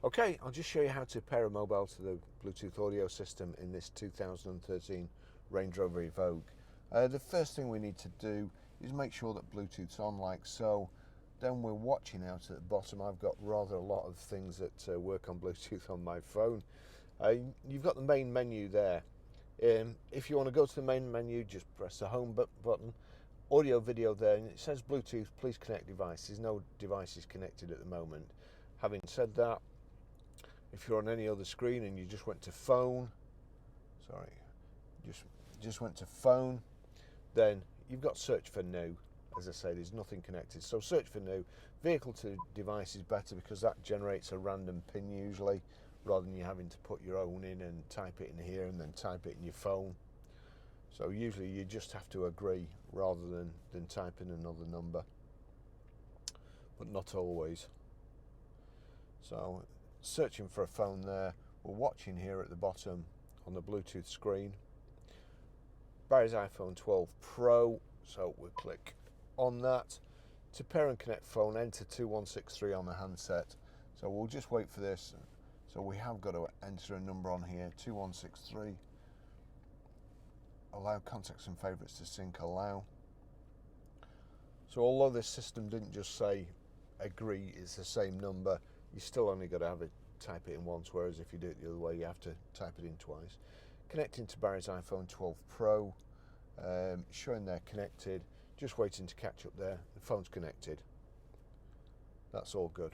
Okay, I'll just show you how to pair a mobile to the Bluetooth audio system in this 2013 Range Rover Evoque. The first thing we need to do is make sure that Bluetooth's on like so. Then we're watching out at the bottom. I've got rather a lot of things that work on Bluetooth on my phone. You've got the main menu there. If you want to go to the main menu, just press the home button, audio video there, and it says Bluetooth, please connect device. There's no devices connected at the moment. Having said that, if you're on any other screen and you just went to phone, just went to phone, then you've got search for new. As I say, there's nothing connected, so search for new. Vehicle to device is better because that generates a random pin usually, rather than you having to put your own in and type it in here and then type it in your phone. So usually you just have to agree rather than type in another number, but not always. So searching for a phone there, we're watching here at the bottom on the Bluetooth screen, Barry's iPhone 12 Pro, so we'll click on that. To pair and connect phone, enter 2163 on the handset. So we'll just wait for this. So we have got to enter a number on here, 2163. Allow contacts and favourites to sync, allow. So although this system didn't just say agree, it's the same number, you still only got to have it type it in once, whereas if you do it the other way you have to type it in twice. Connecting to Barry's iPhone 12 Pro, showing they're connected, just waiting to catch up there. The phone's connected. That's all good.